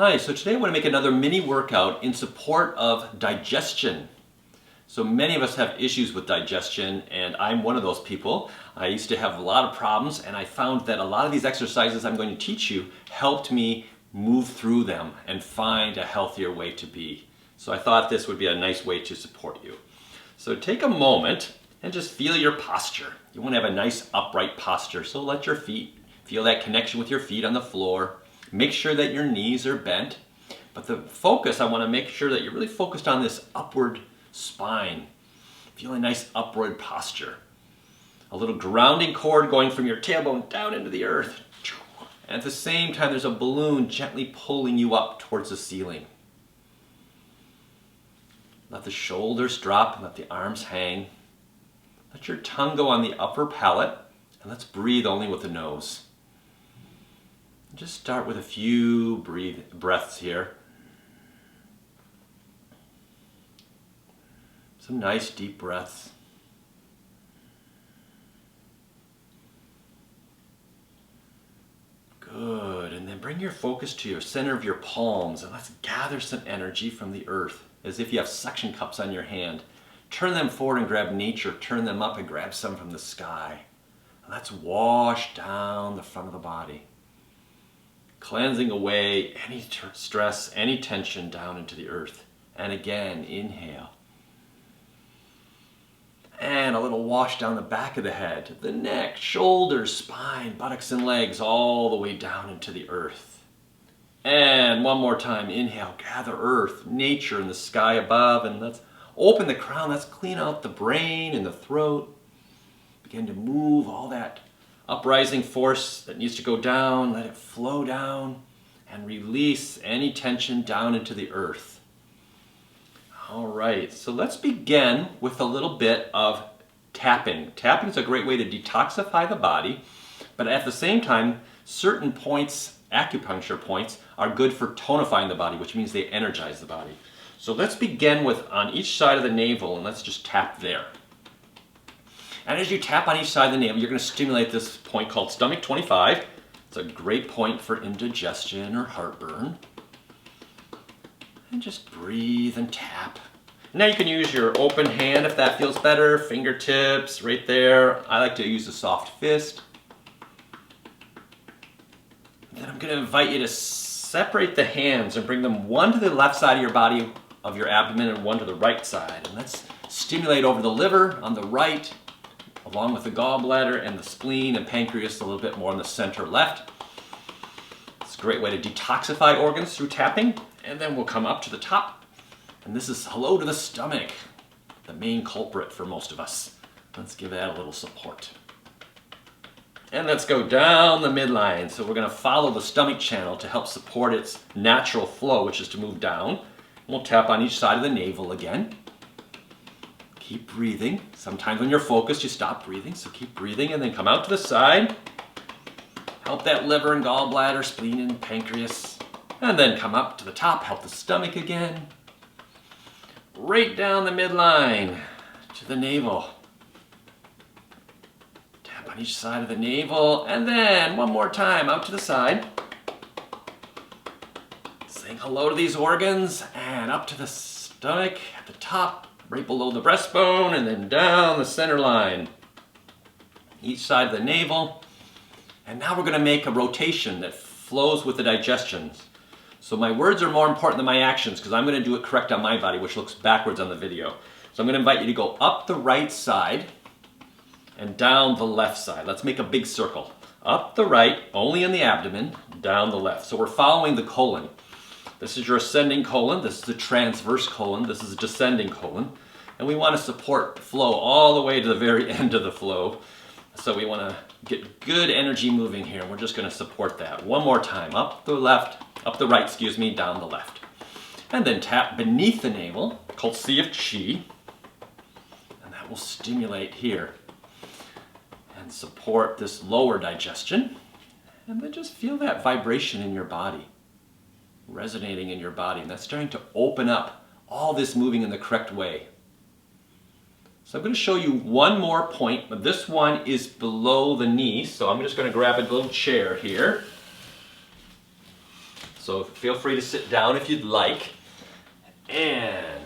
Hi, so today I want to make another mini workout in support of digestion. So many of us have issues with digestion, and I'm one of those people. I used to have a lot of problems, and I found that a lot of these exercises I'm going to teach you helped me move through them and find a healthier way to be. So I thought this would be a nice way to support you. So take a moment and just feel your posture. You want to have a nice upright posture, so let your feet, feel that connection with your feet on the floor. Make sure that your knees are bent, but the focus, I want to make sure that you're really focused on this upward spine. Feel a nice upward posture. A little grounding cord going from your tailbone down into the earth. And at the same time, there's a balloon gently pulling you up towards the ceiling. Let the shoulders drop, let the arms hang. Let your tongue go on the upper palate, and let's breathe only with the nose. Just start with a few breaths here. Some nice deep breaths. Good, and then bring your focus to your center of your palms and let's gather some energy from the earth as if you have suction cups on your hand. Turn them forward and grab nature, turn them up and grab some from the sky. And let's wash down the front of the body. Cleansing away any stress, any tension down into the earth. And again, inhale. And a little wash down the back of the head, the neck, shoulders, spine, buttocks, and legs, all the way down into the earth. And one more time, inhale, gather earth, nature, and the sky above, and let's open the crown, let's clean out the brain and the throat. Begin to move all that uprising force that needs to go down, let it flow down and release any tension down into the earth. All right, so let's begin with a little bit of tapping. Tapping is a great way to detoxify the body, but at the same time, certain points, acupuncture points, are good for tonifying the body, which means they energize the body. So let's begin with on each side of the navel, and let's just tap there. And as you tap on each side of the navel, you're going to stimulate this point called stomach 25. It's a great point for indigestion or heartburn. And just breathe and tap. Now you can use your open hand if that feels better, fingertips right there. I like to use a soft fist. Then I'm going to invite you to separate the hands and bring them one to the left side of your body, of your abdomen, and one to the right side. And let's stimulate over the liver on the right, along with the gallbladder and the spleen and pancreas a little bit more on the center left. It's a great way to detoxify organs through tapping. And then we'll come up to the top. And this is hello to the stomach, the main culprit for most of us. Let's give that a little support. And let's go down the midline. So we're going to follow the stomach channel to help support its natural flow, which is to move down. We'll tap on each side of the navel again. Keep breathing. Sometimes when you're focused, you stop breathing, so keep breathing and then come out to the side. Help that liver and gallbladder, spleen and pancreas. And then come up to the top, help the stomach again. Right down the midline to the navel. Tap on each side of the navel, and then one more time out to the side. Saying hello to these organs, and up to the stomach at the top. Right below the breastbone and then down the center line. Each side of the navel. And now we're going to make a rotation that flows with the digestion. So my words are more important than my actions because I'm going to do it correct on my body, which looks backwards on the video. So I'm going to invite you to go up the right side and down the left side. Let's make a big circle. Up the right, only in the abdomen, down the left. So we're following the colon. This is your ascending colon, this is the transverse colon, this is a descending colon. And we want to support the flow all the way to the very end of the flow. So we want to get good energy moving here. We're just going to support that. One more time, up the right, down the left. And then tap beneath the navel, called Sea of Qi. And that will stimulate here. And support this lower digestion. And then just feel that vibration in your body. Resonating in your body, and that's starting to open up all this moving in the correct way. So I'm going to show you one more point, but this one is below the knee, so I'm just going to grab a little chair here. So so feel free to sit down if you'd like. And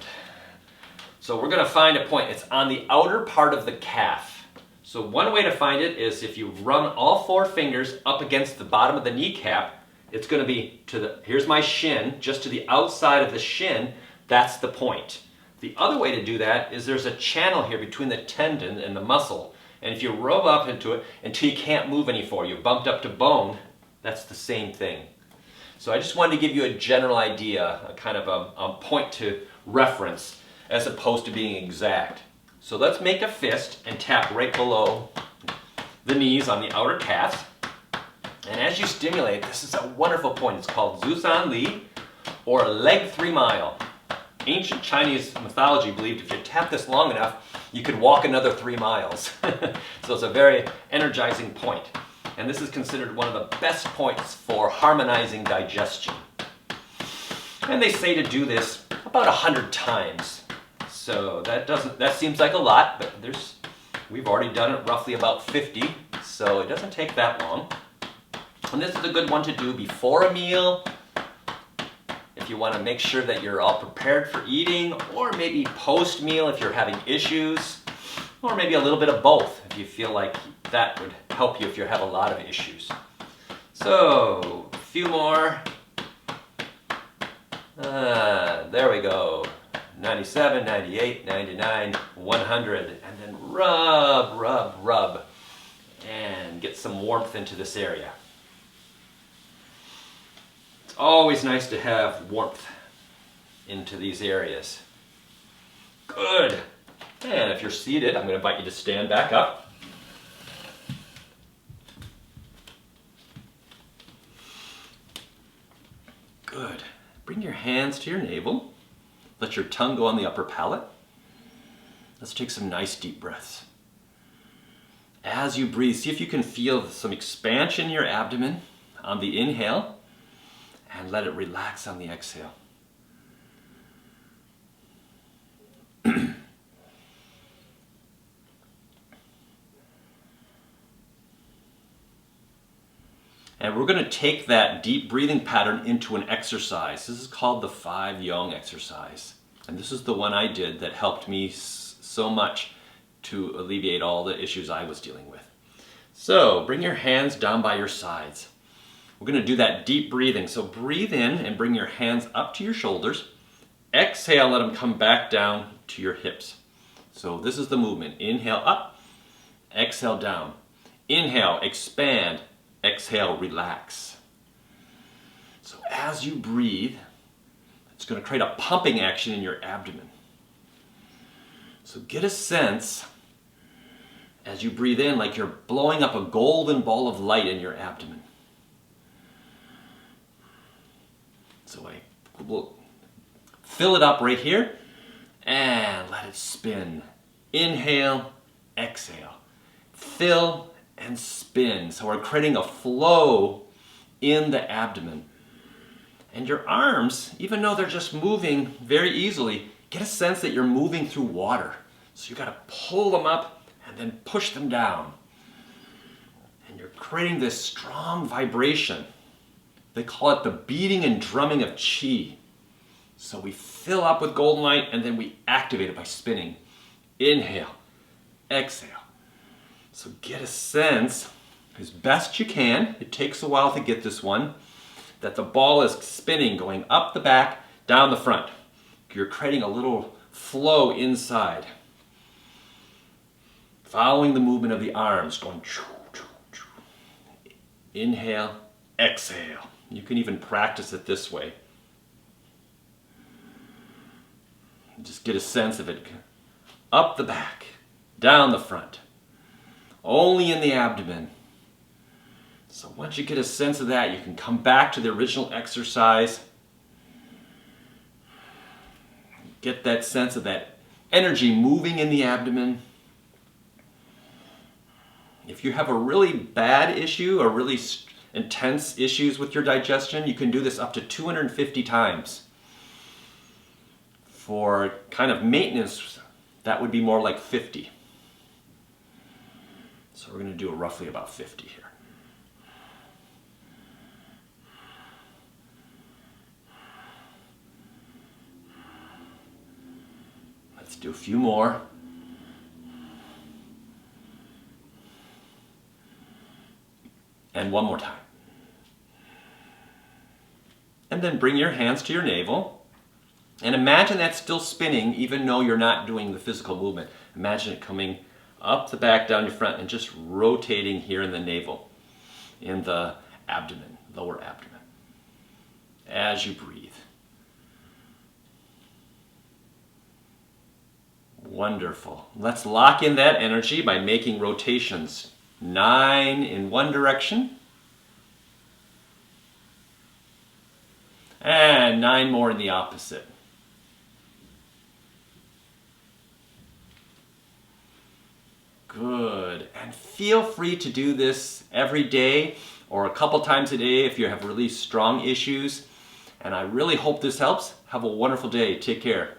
so we're going to find a point. It's on the outer part of the calf. So one way to find it is if you run all 4 fingers up against the bottom of the kneecap, it's going to be to the, here's my shin, just to the outside of the shin, that's the point. The other way to do that is there's a channel here between the tendon and the muscle. And if you rub up into it until you can't move anymore, you're bumped up to bone, that's the same thing. So I just wanted to give you a general idea, a kind of a point to reference, as opposed to being exact. So let's make a fist and tap right below the knees on the outer calves. And as you stimulate, this is a wonderful point. It's called Zuzan Li, or leg 3 mile. Ancient Chinese mythology believed if you tap this long enough, you could walk another 3 miles. So it's a very energizing point. And this is considered one of the best points for harmonizing digestion. And they say to do this about 100 times. So that seems like a lot, but we've already done it roughly about 50, so it doesn't take that long. And this is a good one to do before a meal, if you want to make sure that you're all prepared for eating, or maybe post-meal if you're having issues, or maybe a little bit of both if you feel like that would help you if you have a lot of issues. So, a few more. There we go. 97, 98, 99, 100. And then rub, rub, rub. And get some warmth into this area. It's always nice to have warmth into these areas. Good. And if you're seated, I'm going to invite you to stand back up. Good. Bring your hands to your navel. Let your tongue go on the upper palate. Let's take some nice deep breaths. As you breathe, see if you can feel some expansion in your abdomen on the inhale, and let it relax on the exhale. And we're going to take that deep breathing pattern into an exercise. This is called the 5 Yong exercise. And this is the one I did that helped me so much to alleviate all the issues I was dealing with. So bring your hands down by your sides. We're going to do that deep breathing. So breathe in and bring your hands up to your shoulders. Exhale, let them come back down to your hips. So this is the movement. Inhale up, exhale down. Inhale, expand. Exhale, relax. So as you breathe, it's going to create a pumping action in your abdomen. So get a sense as you breathe in like you're blowing up a golden ball of light in your abdomen. So I will fill it up right here and let it spin. Inhale, exhale. Fill and spin. So we're creating a flow in the abdomen. And your arms, even though they're just moving very easily, get a sense that you're moving through water. So you got to pull them up and then push them down. And you're creating this strong vibration. They call it the beating and drumming of Qi. So we fill up with golden light and then we activate it by spinning. Inhale, exhale. So get a sense, as best you can, it takes a while to get this one, that the ball is spinning, going up the back, down the front. You're creating a little flow inside. Following the movement of the arms, going choo, choo, choo. Inhale, exhale. You can even practice it this way. Just get a sense of it. Up the back, down the front. Only in the abdomen. So once you get a sense of that, you can come back to the original exercise. Get that sense of that energy moving in the abdomen. If you have a really bad issue or really intense issues with your digestion, you can do this up to 250 times. For kind of maintenance, that would be more like 50. So we're going to do roughly about 50 here. do a few more. And one more time. And then bring your hands to your navel. And imagine that's still spinning even though you're not doing the physical movement. Imagine it coming up the back, down your front, and just rotating here in the navel, in the abdomen, lower abdomen, as you breathe. Wonderful. Let's lock in that energy by making rotations. 9 in one direction. And 9 more in the opposite. Good. And feel free to do this every day or a couple times a day if you have really strong issues. And I really hope this helps. Have a wonderful day. Take care.